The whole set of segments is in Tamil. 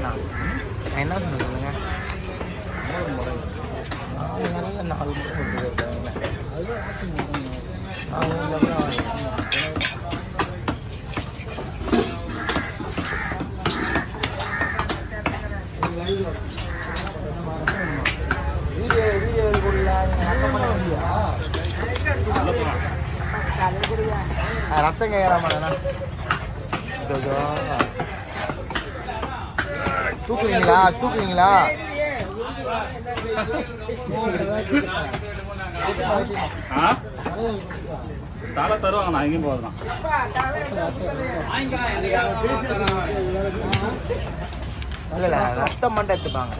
நான் என்ன சொன்ன சொல்லுங்க 3 முறை 4 முறை கொடுத்துருக்காங்க. ரத்தம் கேட்கறாமா தூக்குவீங்களா தலை தருவாங்க. நான் எங்கேயும் போதுதான் இல்ல ரத்தம் மட்டும் எடுத்துப்பாங்க.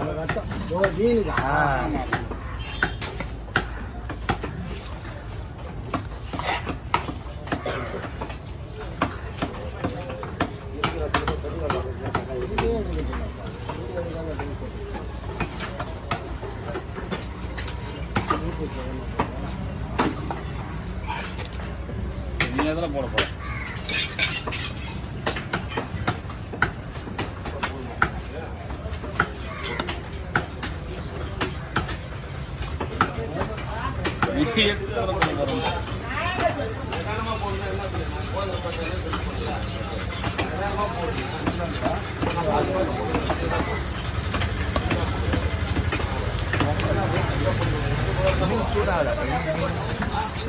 நீ எதில் போட போற?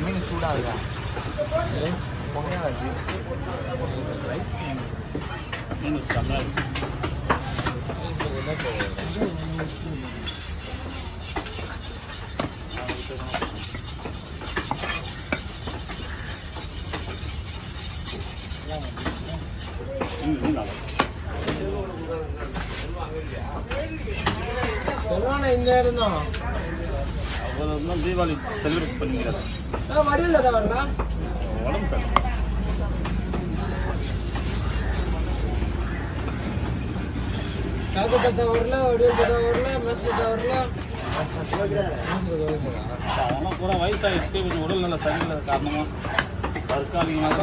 மீன் சூடாகுதா புகையாச்சு இந்த இடம் தான் தீபாவளி செலிப்ரேட் பண்ணிக்கிறாங்க. வடிவில் தான் வரலாம் உடம்பு சார் காக்கத்தா வரல வடிவில் தட்டா வரல மெஸ்ஸா வரல. அதெல்லாம் கூட வயசாகிடுச்சு. கொஞ்சம் உடல் நல்ல சரியில்லாத காரணமாக தற்காலிகமாக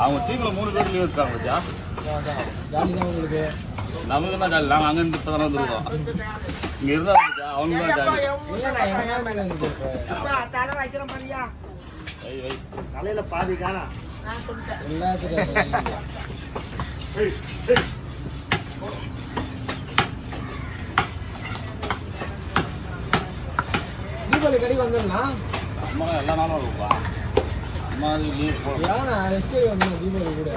அவங்க டீமில் 3 பேர் லீவ் இருக்காங்க. பத்தியா ஜாலி தான் உங்களுக்கு. நமக்கு தான் ஜாலி. நாங்கள் அங்கேருந்து இப்போ தானே வந்துருக்கோம். இங்கே இருந்தால் அவங்க தான் ஜாலி. தலையில பாதி காணா தீபாவளி கடைக்கு வந்துடலாம். அம்மா எல்லா நாளும் இருக்குப்பா. அம்மா லீவ் போடுறேன். ரெஸ்ட் வந்தேன் தீபாவளி கூட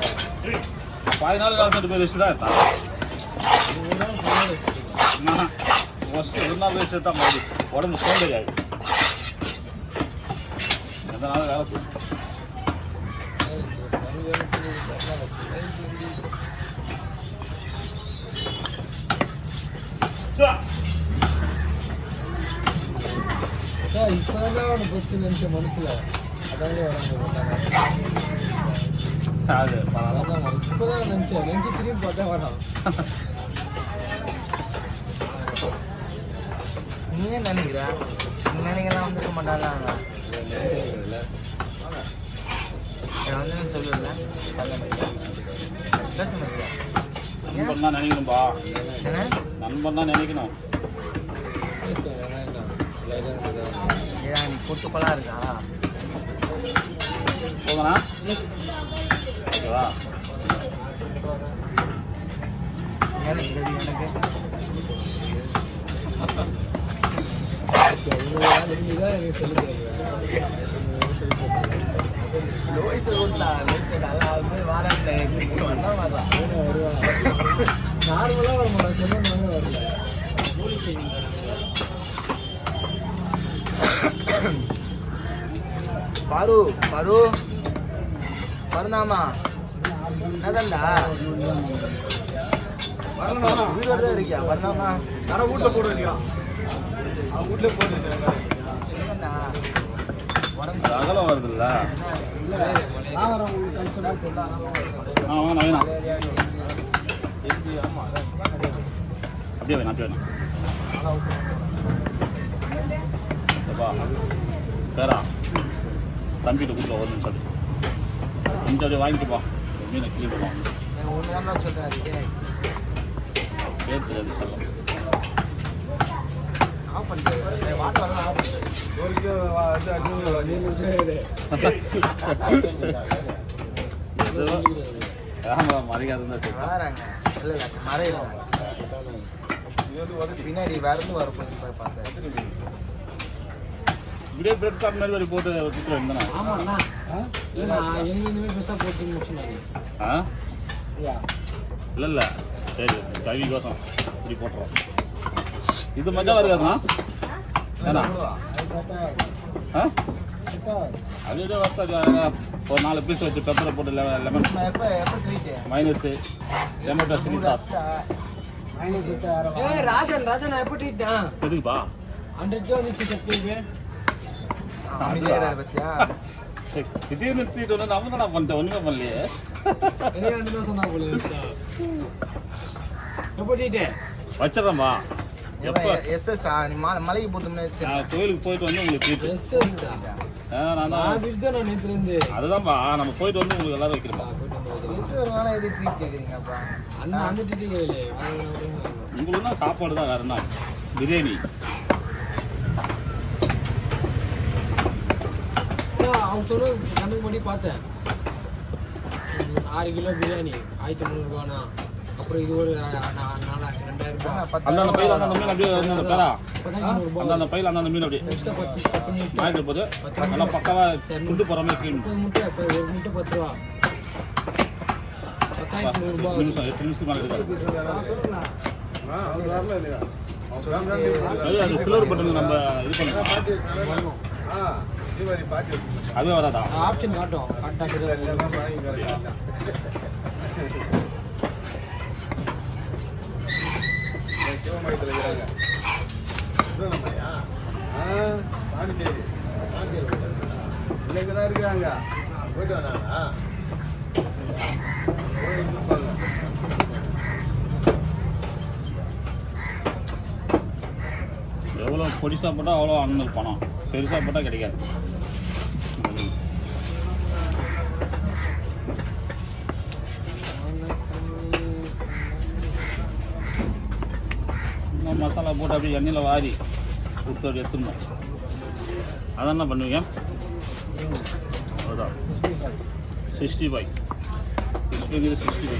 14 நாள் பேர் ரெஸ்ட் தான் எடுத்தான். ஃபஸ்ட்டு 1 நாள் ரெஸ்ட் எடுத்தா மாதிரி உடம்பு சோம்பேறி ஆகிடும். எந்த நாளும் வேலை செய்யும். இப்பதான் அவனு பத்து நிமிஷம் மனசுல அதாங்க அது இப்பதான் நினைச்சேன். நெஞ்சு திரும்பி பார்த்தா வேணாம். நீ ஏன் நினைக்கிற? நினைக்கலாம் வந்துக்க மாட்டாங்க. சொல்லல நண்பன் தான் நினைக்கணும்பா. நண்பன் தான் நினைக்கணும். நீ பொட்டுப்பெல்லாம் இருக்கா போகணா? ஓகேவா? எனக்கு நார்மலா வர மாட்டேன். சொன்னாங்க வரல. பாரு பாரு பருந்தாமா என்னதான்டா வீடு இருக்கியா? பருந்தாமா வீட்டில் போட்டு வச்சுக்கலாம். வீட்டில் போட்டு அகலம் வருதுல்ல. வேணாம் அப்படியே வேணாம் அப்படியே வேணாம். பேரா தம்பிகிட்ட கொடுக்க 1 நிமிஷம் கொஞ்சம் அப்படியே வாங்கிட்டுப்பா. மீனை க்ளீன் பண்ணுவோம். ஒன்று தான் சொல்கிறேன் அதுக்கு பேர் தெரியாது சொல்லும். ஆஃப் பண்ணிட்டு வாட்டர் வந்து ஆஃப் ஆமாம் மறைக்காதுன்னு தான் தெரியும். வராங்க இல்லை இல்லை மறையில பின்னாடி வரந்து வர போய் பார்த்தேன். இப்படியே பிரெட் கார்ட் மாதிரி போட்டு சுற்று வேண்டாம். ஆமாண்ணா எங்கேயுமே பெருசாக போட்டு முடிச்சுனாங்க. ஆ இல்லை இல்லை சரி கவி கோசம் இப்படி போட்டுருவோம். இது மஜாவாக இருக்காதுண்ணா ஏன்னா ஆ அப்படியே வசதி ஒரு 4 பீஸ் வச்சு பெப்பரை போட்டு லெமன் எப்போ treat minus tomato chilli sauce. Rajan நான் எப்போ ட்ரீட்டேன் எதுக்குப்பா 100 வந்துச்சு சப்ளைக்கு. பத்தியா திடீர்னு ட்ரீட் ஒன்று நம்ம தான் பண்ணிட்டேன் ஒன்றுமே பண்ணலையே. தான் சொன்னா போல எப்போ ட்ரீட்டேன் வச்சிடறேன்பா. எப்போ எஸ்எஸ் மலைக்கு போட்டோம்னு நான் கோயிலுக்கு போயிட்டு வந்து உங்களுக்கு ட்ரீட் எஸ்எஸ் நான் தான் நான் நேற்றுலேருந்து அதுதான்ப்பா நம்ம போயிட்டு வந்து உங்களுக்கு எல்லாரும் வைக்கிறோம்ப்பா. ஒரு நாள் எது ட்ரீட் கேட்குறீங்கப்பா? அந்த ட்ரீட்டு கேட்கல உங்களுக்கு தான் சாப்பாடு தான் வேறு என்ன பிரியாணி. அவங்க சொல்ல கணக்கு பண்ணி பார்த்தேன் 6 கிலோ பிரியாணி 1300 அப்புறம் இது ஒரு 2000 ரூபாய். அந்தந்த பையில அந்த மீன் அப்படியே அந்த பேரா 1500 அந்தந்த பையில அந்த மீன் அப்படியே 10 வாங்கிட்டு போது நல்லா பக்காவா துண்டு போகிற மாதிரி க்ளீன் முட்டை ஒரு முட்டை 10 ரூபா 10,100 ரூபாய். 8 நிமிஷம் மேலே இருக்காது. அது சில்வர் பட்டன் நம்ம இது பண்ணலாம். அது வராதா? ஆப்ஷன் காட்டும் இருக்காங்க போயிட்டு வந்தாங்க. எவ்வளோ பொடிசாக போட்டால் அவ்வளோ அண்ணனுக்கு பணம், பெருசாக போட்டால் கிடைக்காது. இன்னும் மசாலா போட்டு அப்படியே எண்ணெயில் வாரி கொடுத்து அப்படி எடுத்துடணும். அதான் என்ன பண்ணுவீங்க? அதுதான் 65 65.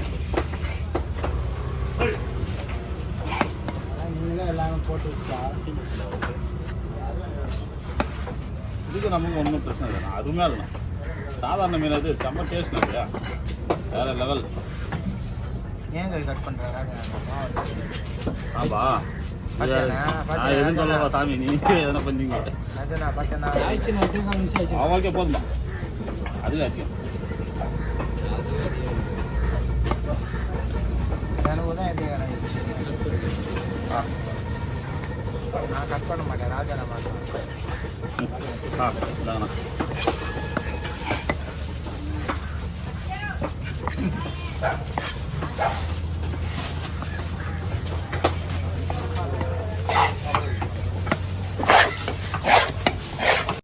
எல்லாரும் போட்டு இதுக்கு நமக்கு ஒன்றும் பிரச்சனை இல்லை. அருமையாக இருக்கணும். சாதாரண மீன் அது செம்ம டேஸ்ட் இல்லையா, வேறு லெவல். ஏன் கட் பண்ணுறாங்க? ஆமா நான் எதுவும் சொல்லவா சாமி, நீ எதனா பண்ணீங்க அவங்களுக்கே போதுமா? அதுவே அதிகம். எனக்கு தான் எப்படி நான் கட் பண்ண மாட்டேன், ராஜா நான் மாட்டேன். இந்தாங்கண்ணா.